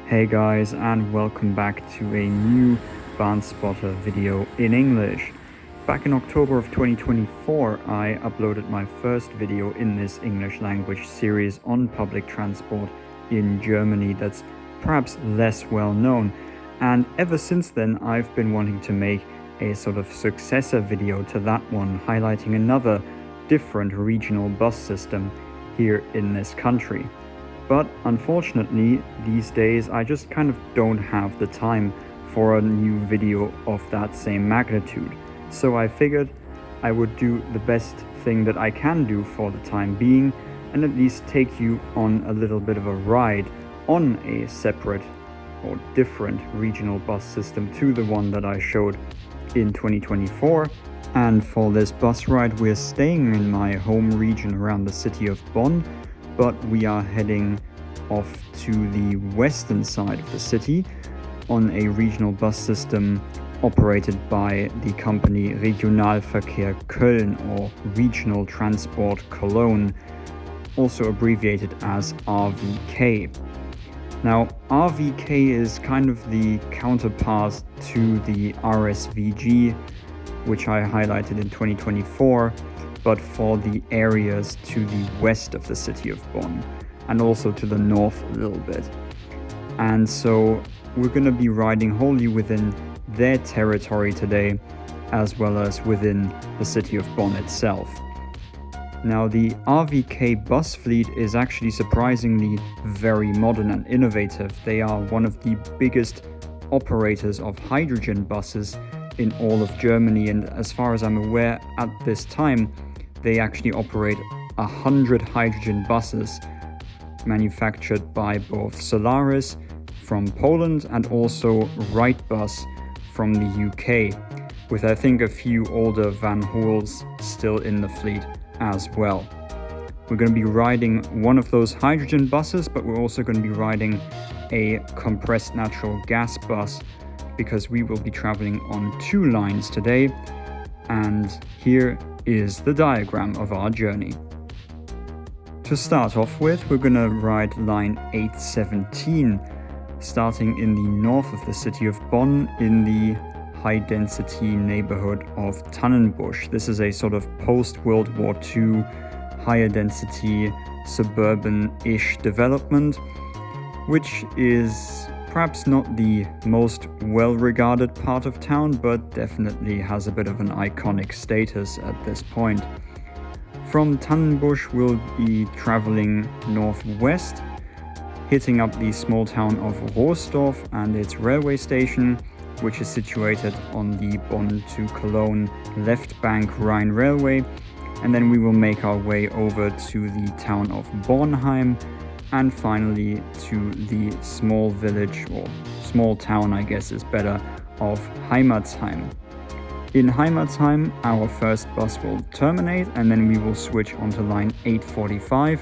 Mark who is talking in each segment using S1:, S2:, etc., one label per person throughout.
S1: Hey guys, and welcome back to a new Bahnspotter video in English. Back in October of 2024, I uploaded my first video in this English language series on public transport in Germany that's perhaps less well known. And ever since then, I've been wanting to make a sort of successor video to that one, highlighting another different regional bus system here in this country. But unfortunately, these days I just kind of don't have the time for a new video of that same magnitude. So I figured I would do the best thing that I can do for the time being and at least take you on a little bit of a ride on a separate or different regional bus system to the one that I showed in 2024. And for this bus ride, we're staying in my home region around the city of Bonn, but we are heading off to the western side of the city on a regional bus system operated by the company Regionalverkehr Köln, or Regional Transport Cologne, also abbreviated as RVK. Now, RVK is kind of the counterpart to the RSVG, which I highlighted in 2024, but for the areas to the west of the city of Bonn and also to the north a little bit. And so we're going to be riding wholly within their territory today, as well as within the city of Bonn itself. Now, the RVK bus fleet is actually surprisingly very modern and innovative. They are one of the biggest operators of hydrogen buses in all of Germany, and as far as I'm aware at this time, they actually operate 100 hydrogen buses manufactured by both Solaris from Poland and also Wrightbus from the UK, with I think a few older Van Hoels still in the fleet as well. We're going to be riding one of those hydrogen buses, but we're also going to be riding a compressed natural gas bus because we will be traveling on 2 lines today. And here is the diagram of our journey. To start off with, we're going to ride line 817, starting in the north of the city of Bonn in the high-density neighborhood of Tannenbusch. This is a sort of post-World War II, higher-density, suburban-ish development, which is perhaps not the most well-regarded part of town, but definitely has a bit of an iconic status at this point. From Tannenbusch, we'll be traveling northwest, hitting up the small town of Roosdorf and its railway station, which is situated on the Bonn to Cologne left bank Rhine Railway, and then we will make our way over to the town of Bornheim, and finally to the small village, or small town I guess is better, of Heimatsheim. In Heimatsheim, our first bus will terminate, and then we will switch onto line 845,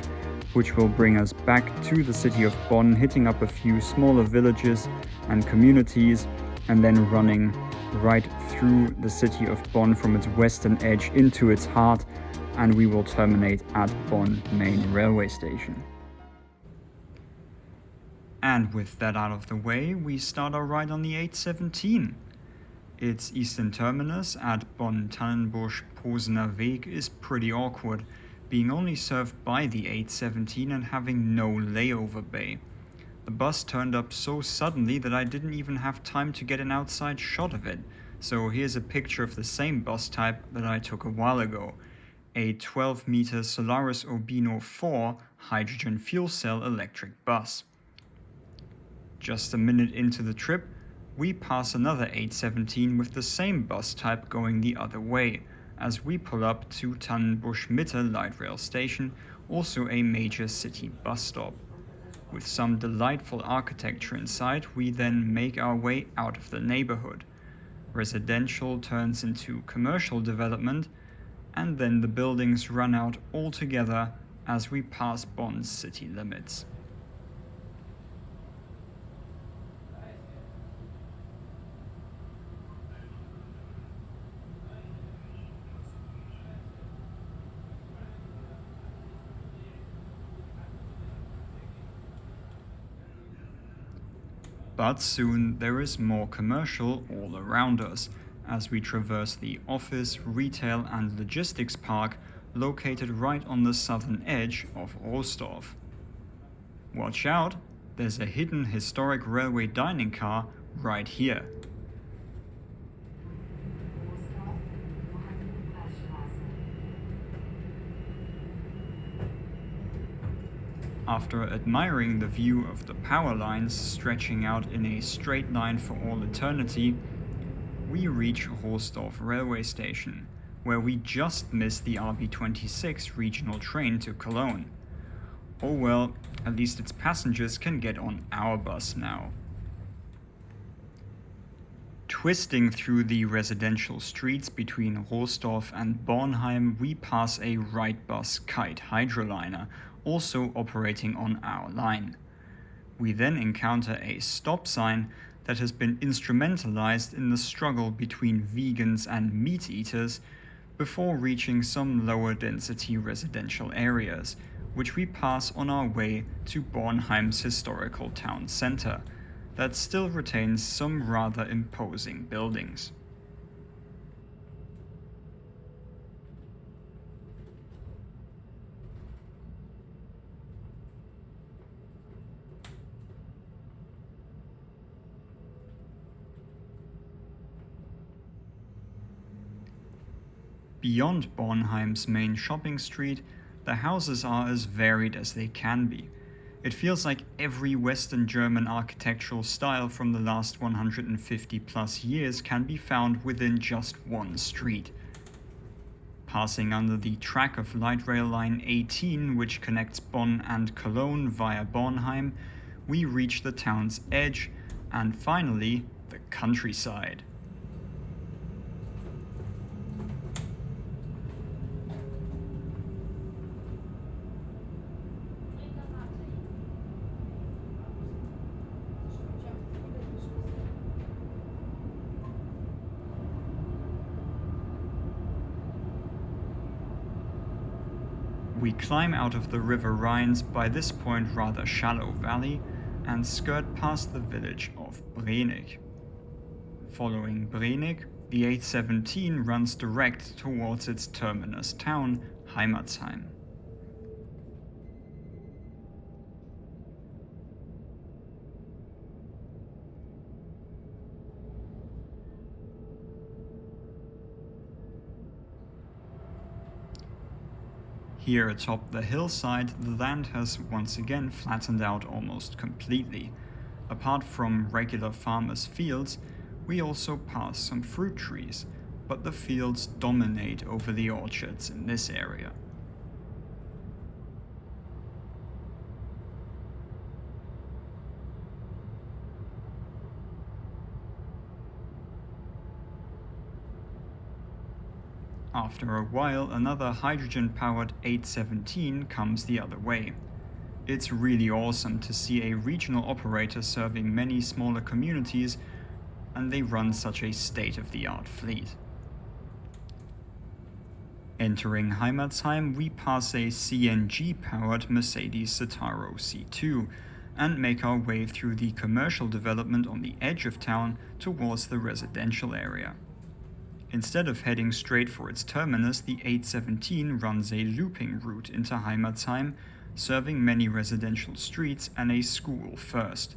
S1: which will bring us back to the city of Bonn, hitting up a few smaller villages and communities, and then running right through the city of Bonn from its western edge into its heart, and we will terminate at Bonn main railway station. And with that out of the way, we start our ride on the 817. Its eastern terminus at Bonn-Tannenbusch-Posener Weg is pretty awkward, being only served by the 817 and having no layover bay. The bus turned up so suddenly that I didn't even have time to get an outside shot of it, so here's a picture of the same bus type that I took a while ago, a 12-meter Solaris Urbino 4 hydrogen fuel cell electric bus. Just a minute into the trip, we pass another 817 with the same bus type going the other way, as we pull up to Tannenbusch Mitte light rail station, also a major city bus stop. With some delightful architecture inside, we then make our way out of the neighborhood. Residential turns into commercial development, and then the buildings run out altogether as we pass Bonn's city limits. But soon there is more commercial all around us, as we traverse the office, retail and logistics park located right on the southern edge of Rostorf. Watch out, there's a hidden historic railway dining car right here. After admiring the view of the power lines stretching out in a straight line for all eternity, we reach Rostorf railway station, where we just missed the RB26 regional train to Cologne. Oh well, at least its passengers can get on our bus now. Twisting through the residential streets between Rostorf and Bornheim, we pass a Wrightbus Kite hydroliner, also operating on our line. We then encounter a stop sign that has been instrumentalized in the struggle between vegans and meat eaters before reaching some lower density residential areas, which we pass on our way to Bornheim's historical town center that still retains some rather imposing buildings. Beyond Bornheim's main shopping street, the houses are as varied as they can be. It feels like every Western German architectural style from the last 150 plus years can be found within just one street. Passing under the track of light rail line 18, which connects Bonn and Cologne via Bornheim, we reach the town's edge and finally the countryside. We climb out of the River Rhine's by this point rather shallow valley and skirt past the village of Brenig. Following Brenig, the 817 runs direct towards its terminus town, Heimatsheim. Here atop the hillside, the land has once again flattened out almost completely. Apart from regular farmers' fields, we also pass some fruit trees, but the fields dominate over the orchards in this area. After a while, another hydrogen-powered 817 comes the other way. It's really awesome to see a regional operator serving many smaller communities, and they run such a state-of-the-art fleet. Entering Heimatsheim, we pass a CNG-powered Mercedes Citaro C2 and make our way through the commercial development on the edge of town towards the residential area. Instead of heading straight for its terminus, the 817 runs a looping route into Heimatsheim, serving many residential streets and a school first.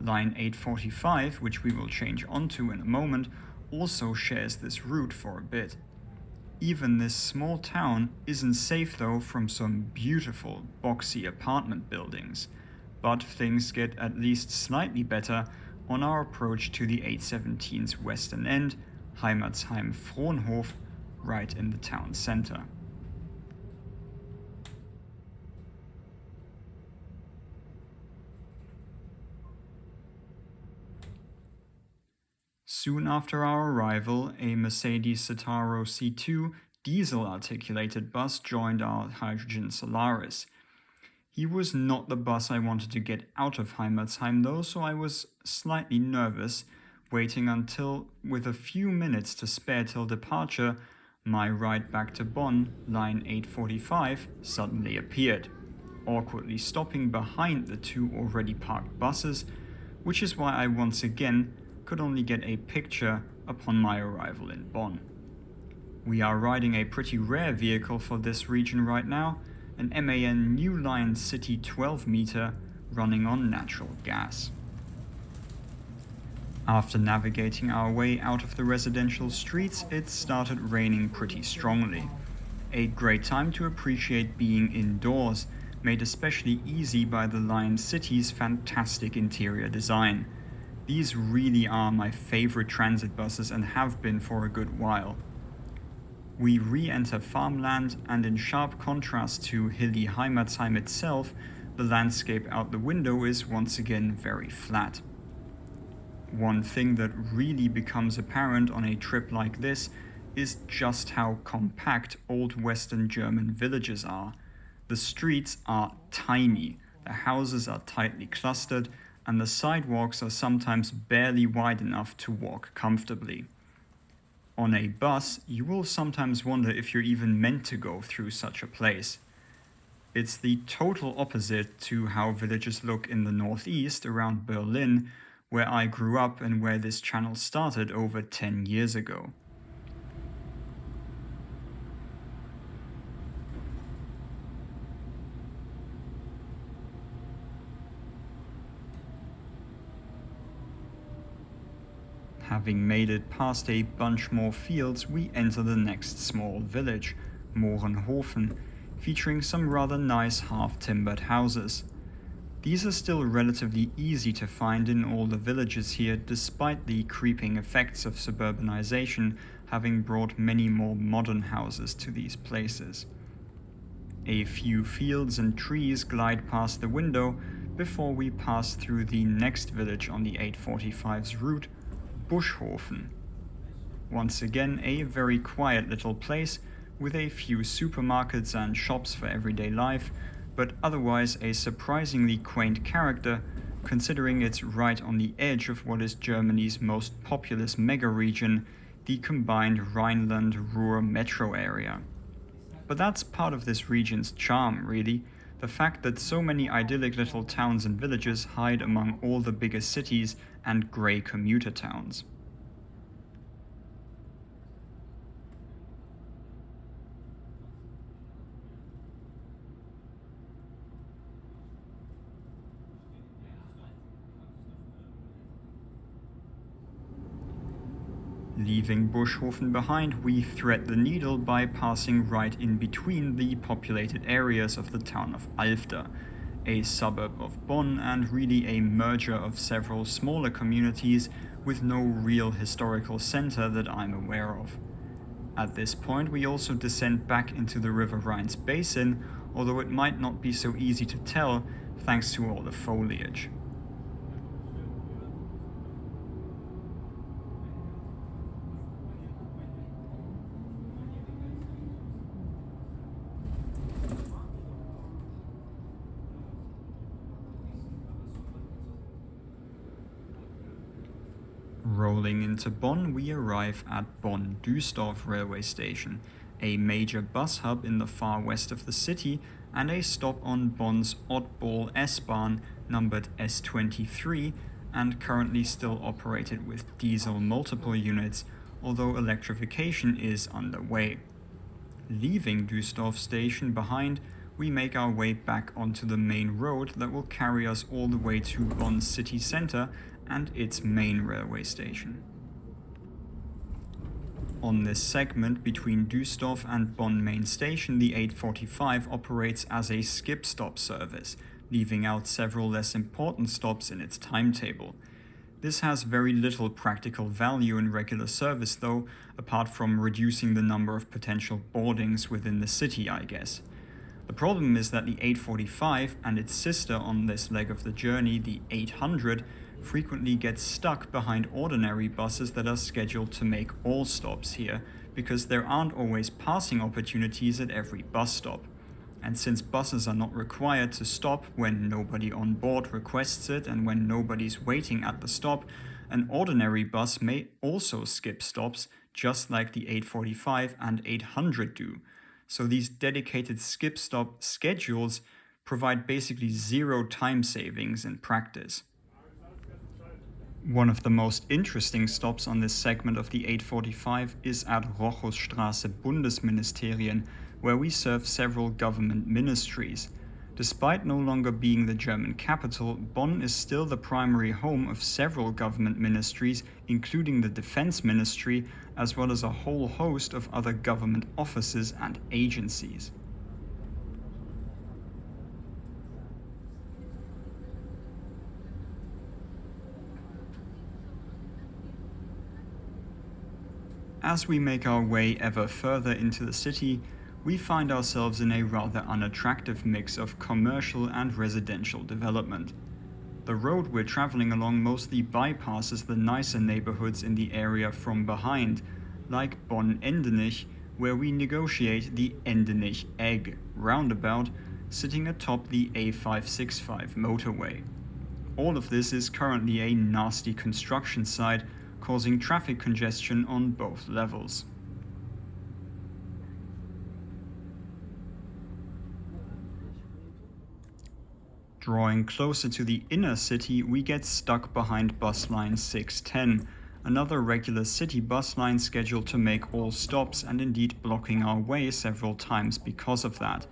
S1: Line 845, which we will change onto in a moment, also shares this route for a bit. Even this small town isn't safe though from some beautiful, boxy apartment buildings, but things get at least slightly better on our approach to the 817's western end, Heimatsheim-Frohnhof, right in the town center. Soon after our arrival, a Mercedes Citaro C2 diesel-articulated bus joined our hydrogen Solaris. He was not the bus I wanted to get out of Heimatsheim though, so I was slightly nervous, waiting until, with a few minutes to spare till departure, my ride back to Bonn, line 845, suddenly appeared, awkwardly stopping behind the two already parked buses, which is why I once again could only get a picture upon my arrival in Bonn. We are riding a pretty rare vehicle for this region right now, an MAN New Line City 12 meter running on natural gas. After navigating our way out of the residential streets, it started raining pretty strongly. A great time to appreciate being indoors, made especially easy by the Lion City's fantastic interior design. These really are my favorite transit buses and have been for a good while. We re-enter farmland, and in sharp contrast to hilly Heimatsheim itself, the landscape out the window is once again very flat. One thing that really becomes apparent on a trip like this is just how compact old Western German villages are. The streets are tiny, the houses are tightly clustered, and the sidewalks are sometimes barely wide enough to walk comfortably. On a bus, you will sometimes wonder if you're even meant to go through such a place. It's the total opposite to how villages look in the northeast around Berlin, where I grew up and where this channel started over 10 years ago. Having made it past a bunch more fields, we enter the next small village, Mohrenhofen, featuring some rather nice half-timbered houses. These are still relatively easy to find in all the villages here, despite the creeping effects of suburbanization having brought many more modern houses to these places. A few fields and trees glide past the window before we pass through the next village on the 845's route, Buschhofen. Once again, a very quiet little place with a few supermarkets and shops for everyday life, but otherwise a surprisingly quaint character, considering it's right on the edge of what is Germany's most populous mega-region, the combined Rhineland-Ruhr metro area. But that's part of this region's charm, really, the fact that so many idyllic little towns and villages hide among all the bigger cities and grey commuter towns. Leaving Buschhofen behind, we thread the needle by passing right in between the populated areas of the town of Alfter, a suburb of Bonn and really a merger of several smaller communities with no real historical center that I'm aware of. At this point, we also descend back into the River Rhine's basin, although it might not be so easy to tell thanks to all the foliage. Rolling into Bonn, we arrive at Bonn-Duisdorf railway station, a major bus hub in the far west of the city and a stop on Bonn's oddball S-Bahn numbered S23 and currently still operated with diesel multiple units, although electrification is underway. Leaving Duisdorf station behind, we make our way back onto the main road that will carry us all the way to Bonn city centre and its main railway station. On this segment between Duisdorf and Bonn main station, the 845 operates as a skip-stop service, leaving out several less important stops in its timetable. This has very little practical value in regular service though, apart from reducing the number of potential boardings within the city, I guess. The problem is that the 845 and its sister on this leg of the journey, the 800, frequently gets stuck behind ordinary buses that are scheduled to make all stops here, because there aren't always passing opportunities at every bus stop. And since buses are not required to stop when nobody on board requests it and when nobody's waiting at the stop, an ordinary bus may also skip stops just like the 845 and 800 do. So these dedicated skip stop schedules provide basically zero time savings in practice. One of the most interesting stops on this segment of the 845 is at Rochusstraße Bundesministerien, where we serve several government ministries. Despite no longer being the German capital, Bonn is still the primary home of several government ministries, including the Defense Ministry, as well as a whole host of other government offices and agencies. As we make our way ever further into the city, we find ourselves in a rather unattractive mix of commercial and residential development. The road we're traveling along mostly bypasses the nicer neighborhoods in the area from behind, like Bonn-Endenich, where we negotiate the Endenich-Egg roundabout, sitting atop the A565 motorway. All of this is currently a nasty construction site, causing traffic congestion on both levels. Drawing closer to the inner city, we get stuck behind bus line 610, another regular city bus line scheduled to make all stops and indeed blocking our way several times because of that.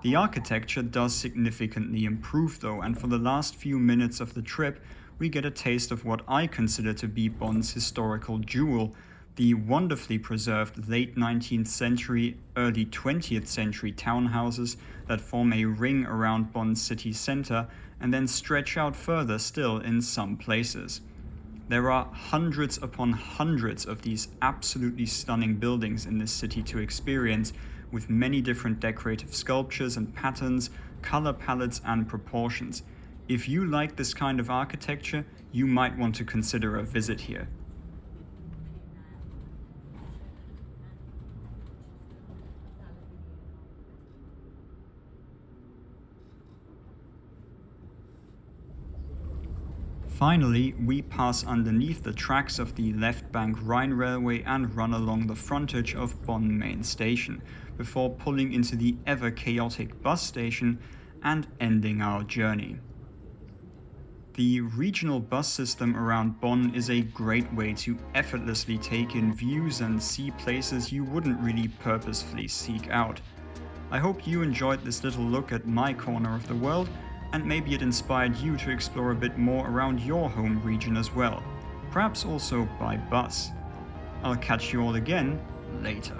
S1: The architecture does significantly improve though, and for the last few minutes of the trip, we get a taste of what I consider to be Bonn's historical jewel, the wonderfully preserved late 19th century, early 20th century townhouses that form a ring around Bonn's city center and then stretch out further still in some places. There are hundreds upon hundreds of these absolutely stunning buildings in this city to experience, with many different decorative sculptures and patterns, color palettes and proportions. If you like this kind of architecture, you might want to consider a visit here. Finally, we pass underneath the tracks of the left bank Rhine Railway and run along the frontage of Bonn main station, before pulling into the ever chaotic bus station and ending our journey. The regional bus system around Bonn is a great way to effortlessly take in views and see places you wouldn't really purposefully seek out. I hope you enjoyed this little look at my corner of the world, and maybe it inspired you to explore a bit more around your home region as well, perhaps also by bus. I'll catch you all again later.